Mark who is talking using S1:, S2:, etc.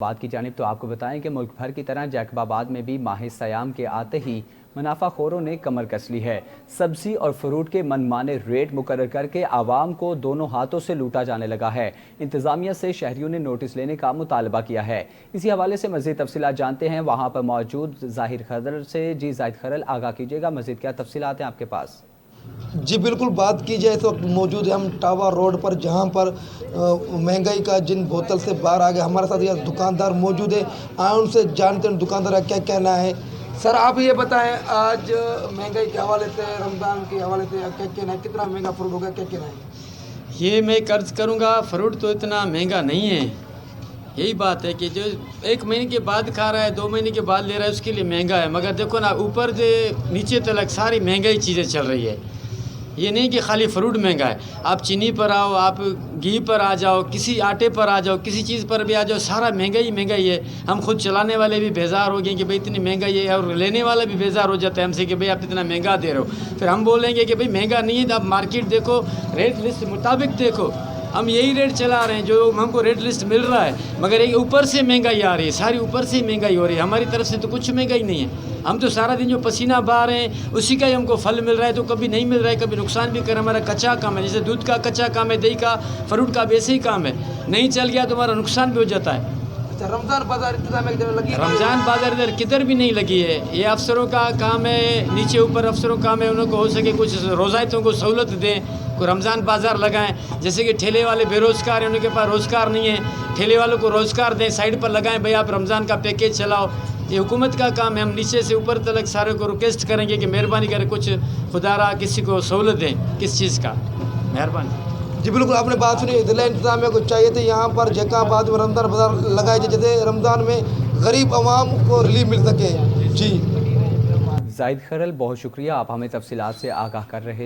S1: بات کی جانب تو آپ کو بتائیں کہ ملک بھر کی طرح جیکب آباد میں بھی ماہ سیام کے آتے ہی منافع خوروں نے کمر کس لی ہے۔ سبزی اور فروٹ کے من مانے ریٹ مقرر کر کے عوام کو دونوں ہاتھوں سے لوٹا جانے لگا ہے۔ انتظامیہ سے شہریوں نے نوٹس لینے کا مطالبہ کیا ہے۔ اسی حوالے سے مزید تفصیلات جانتے ہیں وہاں پر موجود ظاہر خضر سے۔ جی زاہد خضر، آگاہ کیجیے گا، مزید کیا تفصیلات ہیں آپ کے پاس؟
S2: جی بالکل، بات کی جائے اس وقت موجود ہے ہم ٹاور روڈ پر، جہاں پر مہنگائی کا جن بوتل سے باہر آ گیا۔ ہمارے ساتھ یہ دکاندار موجود ہے، ان سے جانتے ہیں دکاندار کا کیا کہنا ہے۔ سر آپ یہ بتائیں، آج مہنگائی کے حوالے سے، رمضان کے حوالے سے کیا کہنا ہے؟ کتنا مہنگا فروٹ ہوگا، کیا کہنا ہے؟
S3: یہ میں قرض کروں گا، فروٹ تو اتنا مہنگا نہیں ہے۔ یہی بات ہے کہ جو ایک مہینے کے بعد کھا رہا ہے، 2 مہینے کے بعد لے رہا ہے، اس کے لیے مہنگا ہے۔ مگر دیکھو نا، اوپر سے نیچے تلک ساری مہنگائی چیزیں چل رہی ہے۔ یہ نہیں کہ خالی فروٹ مہنگا ہے، آپ چینی پر آؤ، آپ گھی پر آ جاؤ، کسی آٹے پر آ جاؤ، کسی چیز پر بھی آ جاؤ، سارا مہنگائی ہے۔ ہم خود چلانے والے بھی بیزار ہو گئے کہ بھئی اتنی مہنگائی ہے، اور لینے والا بھی بیزار ہو جاتا ہے ہم سے کہ بھئی آپ اتنا مہنگا دے رہے ہو۔ پھر ہم بولیں گے کہ بھئی مہنگا نہیں ہے تو آپ مارکیٹ دیکھو، ریٹ لسٹ مطابق دیکھو۔ ہم یہی ریٹ چلا رہے ہیں جو ہم کو ریٹ لسٹ مل رہا ہے، مگر ایک اوپر سے مہنگائی آ رہی ہے، ساری اوپر سے مہنگائی ہو رہی ہے۔ ہماری طرف سے تو کچھ مہنگائی نہیں ہے، ہم تو سارا دن جو پسینہ بہا رہے ہیں اسی کا ہی ہم کو پھل مل رہا ہے، تو کبھی نہیں مل رہا ہے، کبھی نقصان بھی کر رہا ہے۔ ہمارا کچا کام ہے، جیسے دودھ کا کچا کام ہے، دہی کا، فروٹ کا بھی ایسے ہی کام ہے، نہیں چل گیا تو ہمارا نقصان بھی ہو جاتا ہے۔
S2: رمضان بازار انتظامیہ لگی،
S3: رمضان بازار ادھر کدھر بھی نہیں لگی ہے، یہ افسروں کا کام ہے، نیچے اوپر افسروں کا کام ہے، انہوں کو ہو سکے کچھ روزایتوں کو سہولت دیں، کوئی رمضان بازار لگائیں۔ جیسے کہ ٹھیلے والے بے روزگار ہیں، ان کے پاس روزگار نہیں ہے، ٹھیلے والوں کو روزگار دیں، سائڈ پر لگائیں، بھئی آپ رمضان کا پیکیج چلاؤ۔ یہ حکومت کا کام ہے، ہم نیچے سے اوپر تک سارے کو ریکویسٹ کریں گے کہ مہربانی کریں کچھ خدا را کسی کو سہولت دیں کس چیز کا، مہربانی۔
S2: جی بالکل، آپ نے بات سنی۔ ضلع انتظامیہ کو چاہیے تھے یہاں پر جیکب آباد میں رمضان بازار لگائے جائے، جیسے رمضان میں غریب عوام کو ریلیف مل سکے۔ جی
S1: زاہد خضر، بہت شکریہ، آپ ہمیں تفصیلات سے آگاہ کر رہے